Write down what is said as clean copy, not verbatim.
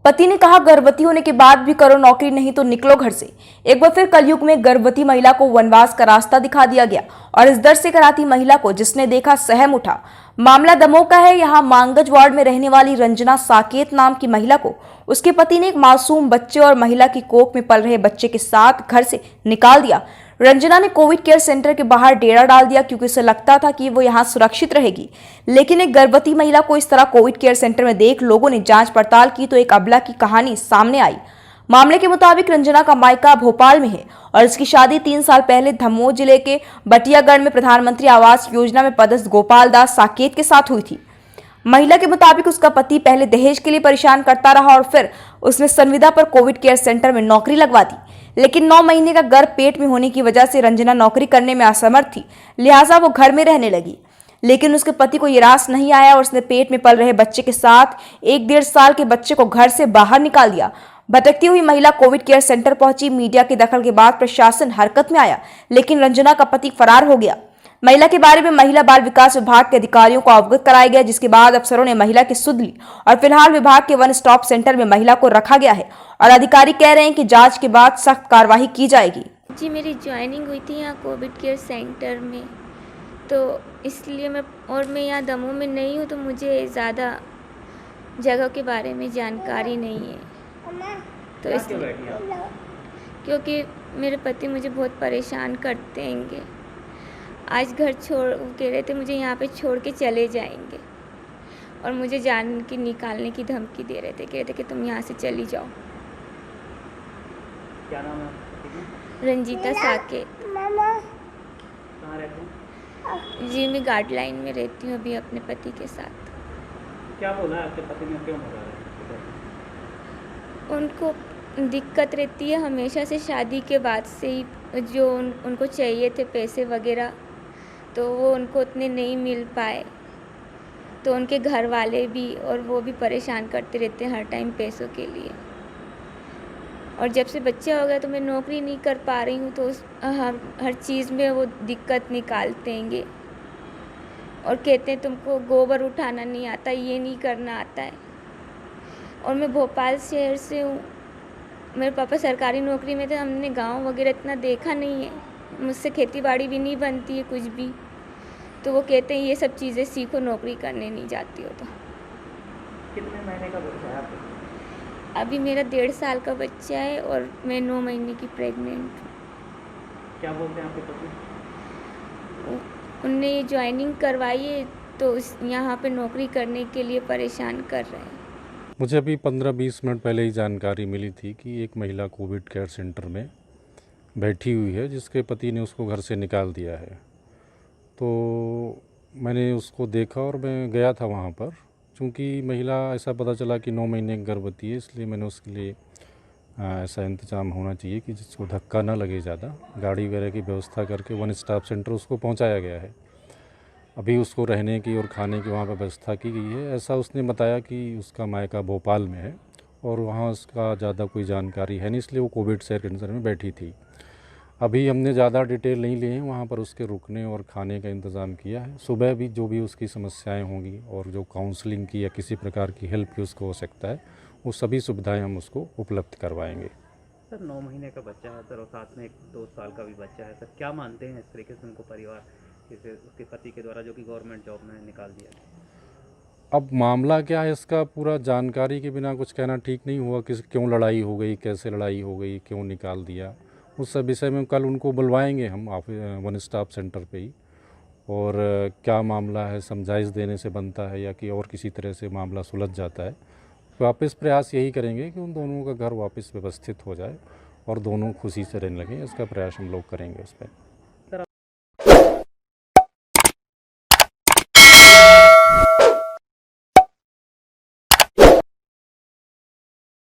पति ने कहा गर्भवती होने के बाद भी करो नौकरी, नहीं तो निकलो घर से। एक बार फिर कलयुग में गर्भवती महिला को वनवास का रास्ता दिखा दिया गया और इस दर से कराती महिला को जिसने देखा सहम उठा। मामला दमोह का है। यहाँ मांगज वार्ड में रहने वाली रंजना साकेत नाम की महिला को उसके पति ने एक मासूम बच्चे और महिला की कोख में पल रहे बच्चे के साथ घर से निकाल दिया। रंजना ने कोविड केयर सेंटर के बाहर डेरा डाल दिया क्योंकि उसे लगता था कि वो यहाँ सुरक्षित रहेगी। लेकिन एक गर्भवती महिला को इस तरह कोविड केयर सेंटर में देख लोगों ने जांच पड़ताल की तो एक अबला की कहानी सामने आई। मामले के मुताबिक रंजना का मायका भोपाल में है और इसकी शादी 3 साल पहले दमोह जिले के बटियागढ़ में प्रधानमंत्री आवास योजना में पदस्थ गोपाल दास साकेत के साथ हुई थी। महिला के मुताबिक उसका पति पहले दहेज के लिए परेशान करता रहा और फिर उसने संविदा पर कोविड केयर सेंटर में नौकरी लगवा दी। लेकिन 9 महीने का गर्भ पेट में होने की वजह से रंजना नौकरी करने में असमर्थ थी, लिहाजा वो घर में रहने लगी। लेकिन उसके पति को ये रास नहीं आया और उसने पेट में पल रहे बच्चे के साथ 1-1.5 साल के बच्चे को घर से बाहर निकाल दिया। भटकती हुई महिला कोविड केयर सेंटर पहुंची। मीडिया के दखल के बाद प्रशासन हरकत में आया, लेकिन रंजना का पति फरार हो गया। महिला के बारे में महिला बाल विकास विभाग के अधिकारियों को अवगत कराया गया, जिसके बाद अफसरों ने महिला की सुध ली और फिलहाल विभाग के वन स्टॉप सेंटर में महिला को रखा गया है और अधिकारी कह रहे हैं कि जांच के बाद सख्त कार्रवाई की जाएगी। जी, मेरी ज्वाइनिंग हुई थी यहाँ कोविड केयर सेंटर में, तो इसलिए मैं यहाँ दमोह में नहीं हूँ, तो मुझे ज़्यादा जगह के बारे में जानकारी नहीं है। तो इसलिए क्योंकि मेरे पति मुझे बहुत परेशान करते हैंगे। आज घर छोड़ कह रहे थे मुझे यहाँ पे छोड़ के चले जाएंगे और मुझे जान के निकालने की धमकी दे रहे थे, कह रहे थे कि तुम यहाँ से चली जाओ। क्या नाम है आपकी? रंजीता साकेत। कहाँ रहते हैं? जी, मैं गाइडलाइन में रहती हूँ अभी अपने पति के साथ। क्या बोला है आपके पति ने, क्यों भगा रहे हैं? उनको दिक्कत रहती है हमेशा से, शादी के बाद से ही जो उनको चाहिए थे पैसे वगैरह, तो वो उनको उतने नहीं मिल पाए, तो उनके घर वाले भी और वो भी परेशान करते रहते हैं हर टाइम पैसों के लिए। और जब से बच्चा हो गया तो मैं नौकरी नहीं कर पा रही हूँ, तो हर चीज़ में वो दिक्कत निकालते हैंगे और कहते हैं तुमको गोबर उठाना नहीं आता, ये नहीं करना आता है। और मैं भोपाल शहर से हूँ, मेरे पापा सरकारी नौकरी में थे, हमने गांव वगैरह इतना देखा नहीं है, मुझसे खेती बाड़ी भी नहीं बनती है कुछ भी, तो वो कहते हैं ये सब चीज़ें सीखो, नौकरी करने नहीं जाती हो तो। कितने महीने का बच्चा है आपका? अभी मेरा 1.5 साल का बच्चा है और मैं 9 महीने की प्रेग्नेंट हूँ। क्या बोलते हैं आपके पति? उनने ये ज्वाइनिंग करवाई है तो यहाँ पे नौकरी करने के लिए परेशान कर रहे हैं। मुझे अभी 15-20 मिनट पहले ही जानकारी मिली थी कि एक महिला कोविड केयर सेंटर में बैठी हुई है जिसके पति ने उसको घर से निकाल दिया है। तो मैंने उसको देखा और मैं गया था वहाँ पर। चूँकि महिला ऐसा पता चला कि 9 महीने गर्भवती है, इसलिए मैंने उसके लिए ऐसा इंतज़ाम होना चाहिए कि जिसको धक्का ना लगे ज़्यादा, गाड़ी वगैरह की व्यवस्था करके वन स्टॉप सेंटर उसको पहुँचाया गया है। अभी उसको रहने की और खाने की वहाँ पर व्यवस्था की गई है। ऐसा उसने बताया कि उसका मायका भोपाल में है और वहाँ उसका ज़्यादा कोई जानकारी है नहीं, इसलिए वो कोविड सेंटर में बैठी थी। अभी हमने ज़्यादा डिटेल नहीं लिए हैं, वहाँ पर उसके रुकने और खाने का इंतज़ाम किया है। सुबह भी जो भी उसकी समस्याएं होंगी और जो काउंसलिंग की या किसी प्रकार की हेल्प की उसको हो सकता है, वो सभी सुविधाएं हम उसको उपलब्ध करवाएंगे। सर 9 महीने का बच्चा है सर, और साथ में एक 2 साल का भी बच्चा है सर, क्या मानते हैं इस तरीके से उनको परिवार जैसे उसके पति के द्वारा जो कि गवर्नमेंट जॉब में निकाल दिया? अब मामला क्या है इसका पूरा जानकारी के बिना कुछ कहना ठीक नहीं हुआ कि क्यों लड़ाई हो गई, कैसे लड़ाई हो गई, क्यों निकाल दिया। उस सब विषय में कल उनको बुलवाएंगे हम वन स्टॉप सेंटर पे ही, और क्या मामला है समझाइश देने से बनता है या कि और किसी तरह से मामला सुलझ जाता है। वापस प्रयास यही करेंगे कि उन दोनों का घर वापस व्यवस्थित हो जाए और दोनों खुशी से रहने लगें, इसका प्रयास हम लोग करेंगे उस पर।